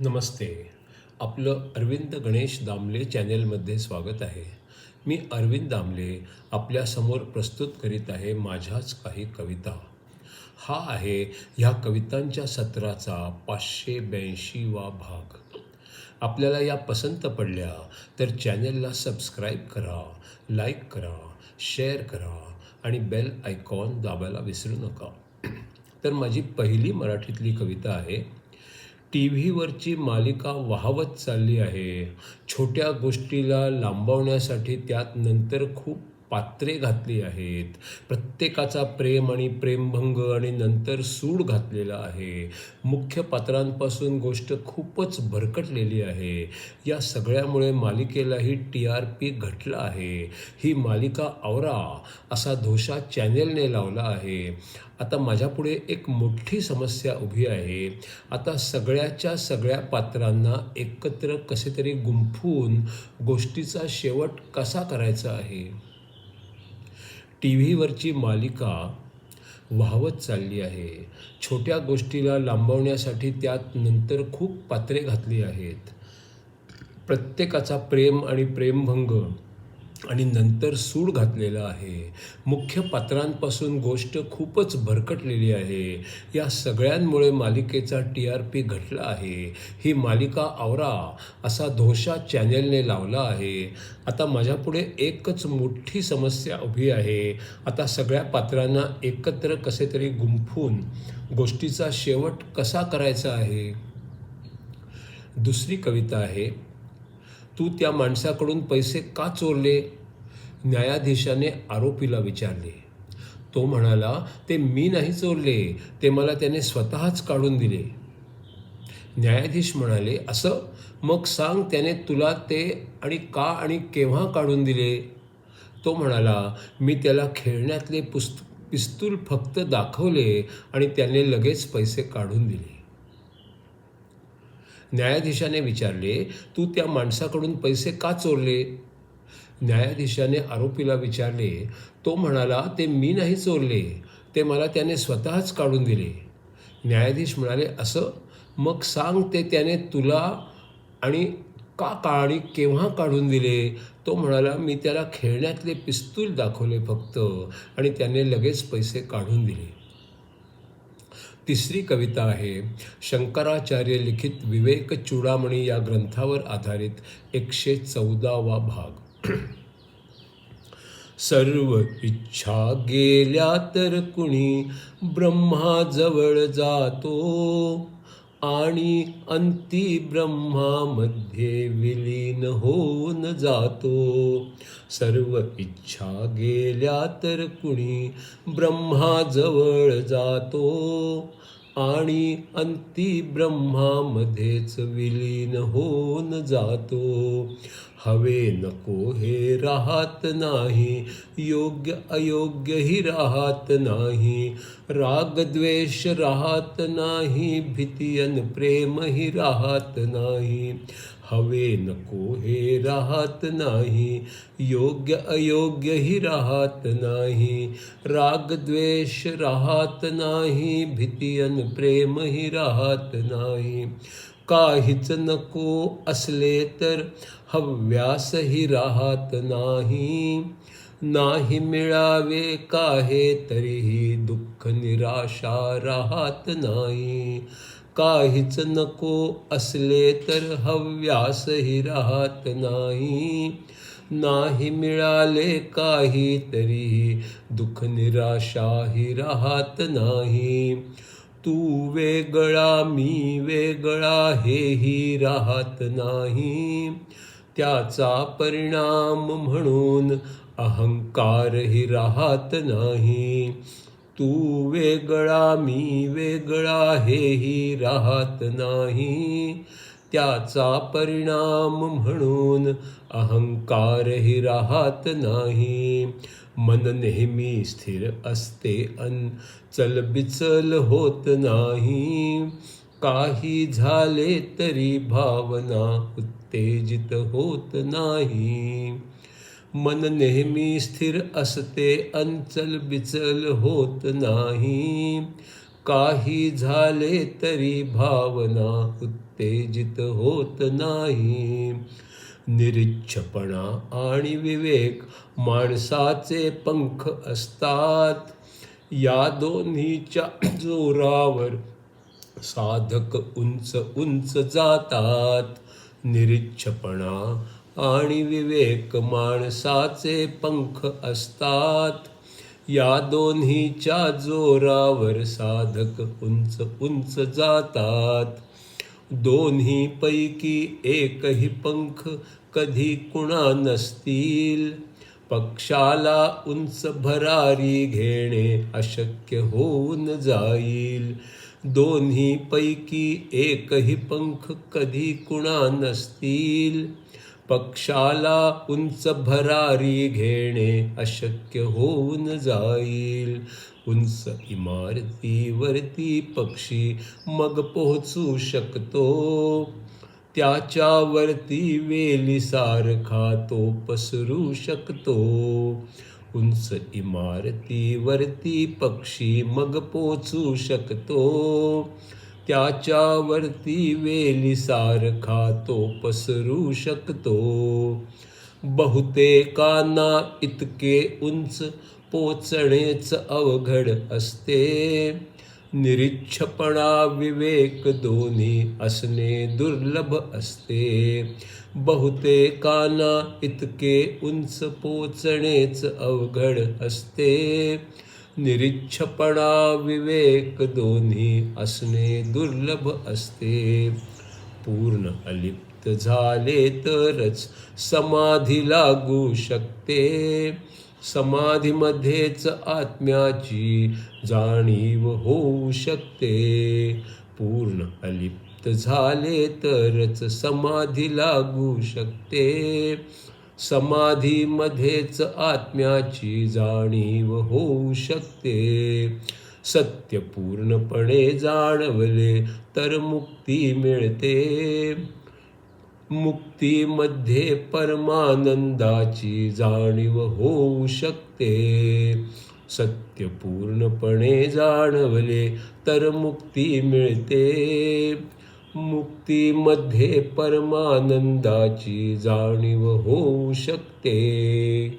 नमस्ते. आपलं अरविंद गणेश दामले चॅनेलमध्ये स्वागत आहे. मी अरविंद दामले आपल्यासमोर प्रस्तुत करीत आहे माझ्याच काही कविता. हा आहे ह्या कवितांच्या सत्राचा 582वा भाग. आपल्याला या पसंत पडल्या तर चॅनेलला सबस्क्राईब करा, लाईक करा, शेअर करा आणि बेल आयकॉन दाबायला विसरू नका. तर माझी पहिली मराठीतली कविता आहे. टी व्हीवरची मालिका वाहवत चालली आहे. छोट्या गोष्टीला लांबवण्यासाठी त्यात नंतर खूप पात्रे घातली आहेत. प्रत्येकाचा प्रेम आणि प्रेमभंग आणि नंतर सूड घातलेला आहे. मुख्य पात्रांपासून गोष्ट खूपच भरकटलेली आहे. या सगळ्यामुळे मालिकेलाही TRP घटला आहे. ही मालिका आवरा असा धोशा चॅनेलने लावला आहे. आता माझ्यापुढे एक मोठी समस्या उभी आहे. आता सगळ्याच्या सगळ्या पात्रांना एकत्र कसे तरी गुंफून गोष्टीचा शेवट कसा करायचा आहे. टी व्हीवरची मालिका वाहवत चालली आहे. छोट्या गोष्टीला लांबवण्यासाठी त्यात नंतर खूप पात्रे घातली आहेत. प्रत्येकाचा प्रेम आणि प्रेमभंग आणि नंतर सूड घातलेला आहे. मुख्य पात्रांपासून गोष्ट खूपच भरकटलेली आहे. या सगळ्यांमुळे मालिकेचा TRP घटला आहे. ही मालिका आवरा असा धोशा चॅनेलने लावला आहे. आता माझ्यापुढे एकच मोठी समस्या उभी आहे. आता सगळ्या पात्रांना एकत्र कसे तरी गुंफून गोष्टीचा शेवट कसा करायचा आहे. दुसरी कविता आहे. तू त्या माणसाकडून पैसे का चोरले? न्यायाधीशाने आरोपीला विचारले. तो म्हणाला, ते मी नाही चोरले, ते मला त्याने स्वतःच काढून दिले. न्यायाधीश म्हणाले, असं? मग सांग त्याने तुला ते आणि का आणि केव्हा काढून दिले? तो म्हणाला, मी त्याला खेळण्यातले पिस्तूल फक्त दाखवले आणि त्याने लगेच पैसे काढून दिले. न्यायाधीशाने विचारले, तू त्या माणसाकडून पैसे का चोरले? न्यायाधीशाने आरोपीला विचारले. तो म्हणाला, ते मी नाही चोरले, ते मला त्याने स्वतःच काढून दिले. न्यायाधीश म्हणाले, असं? मग सांग ते त्याने तुला आणि का आणि केव्हा काढून दिले? तो म्हणाला, मी त्याला खेळण्यातले पिस्तूल दाखवले फक्त आणि त्याने लगेच पैसे काढून दिले. तिसरी कविता आहे. शंकराचार्य लिखित विवेक चूडामणी या ग्रंथावर आधारित 114वा भाग. सर्व इच्छा गेल्या तर कुणी ब्रह्माजवळ जातो आणि अंती ब्रह्मामध्ये विलीन होऊन जातो. सर्व इच्छा गेल्या तर कुणी ब्रह्माजवळ जातो आणि अंती ब्रह्मामध्येच विलीन होऊन जातो. हवे नको हे राहत नाही, योग्य अयोग्यही राहत नाही, राग द्वेष राहत नाही, भीती अन प्रेमही राहत नाही. हवे नको हे राहत नाही, योग्य अयोग्यही राहत नाही, राग द्वेष राहत नाही, भीती अन प्रेमही राहत नाही. काहीच नको असले तर हव्यासही राहत नाही, नाही मिळावे काहे तरीही दुःख निराशा राहत नाही. काहीच नको असले तर हव्यासही राहत नाही, नाही मिळाले काही तरीही दुःख निराशाही राहत नाही. तू वेगळा मी वेगळा हेही राहत नाही, त्याचा परिणाम म्हणून अहंकारही राहत नाही. तू वेगळा मी वेगळा हेही राहत नाही, त्याचा परिणाम म्हणून अहंकारही राहत नाही. मन नेहमी स्थिर असते अन चलबिचल होत नाही, काही झाले तरी भावना उत्तेजित होत नाही. मन नेहमी स्थिर असते अन चलबिचल होत नाही, काही झाले तरी भावना उत्तेजित उत्तेजित होत नाही. निरीच्छपणा आणि विवेक माणसाचे पंख असतात. या दोन्हीच्या जोरावर साधक उंच उंच जातात. निरीच्छपणा आणि विवेक माणसाचे पंख असतात. या दोन्हीच्या जोरावर साधक उंच उंच जातात. दोन्हीपैकी एकही पंख कधी कुणा नसतील. पक्षाला उंच भरारी घेणे अशक्य होऊन जाईल. दोन्हीपैकी एकही पंख कधी कुणा नसतील. पक्षाला उंच भरारी घेणे अशक्य होऊन जाईल. उंच इमारतीवरती पक्षी मग पोहोचू शकतो. त्याच्यावरती वेलीसारखा तो पसरू शकतो. उंच इमारतीवरती पक्षी मग पोहोचू शकतो. त्याच्यावरती वेलीसारखा तो पसरू शकतो. बहुतेकांना इतके उंच पोचणेच अवघड असते. निरीच्छपणा विवेक दोन्ही असणे दुर्लभ असते. बहुतेकांना इतके उंच पोचणेच अवघड असते. निरीच्छपणा विवेक दोन्ही असणे दुर्लभ असते. पूर्ण अलिप्त झाले तरच समाधी लागू शकते. समाधीमध्येच आत्म्याची जाणीव होऊ शकते. पूर्ण अलिप्त झाले तरच समाधी लागू शकते. समाधीमध्येच आत्म्याची जाणीव होऊ शकते. सत्य पूर्णपणे जाणवले तर मुक्ती मिळते. मुक्तीमध्ये परमानंदाची जाणीव होऊ शकते. सत्य पूर्णपणे जाणवले तर मुक्ती मिळते. मुक्तीमध्ये परमानंदाची जाणीव होऊ शकते.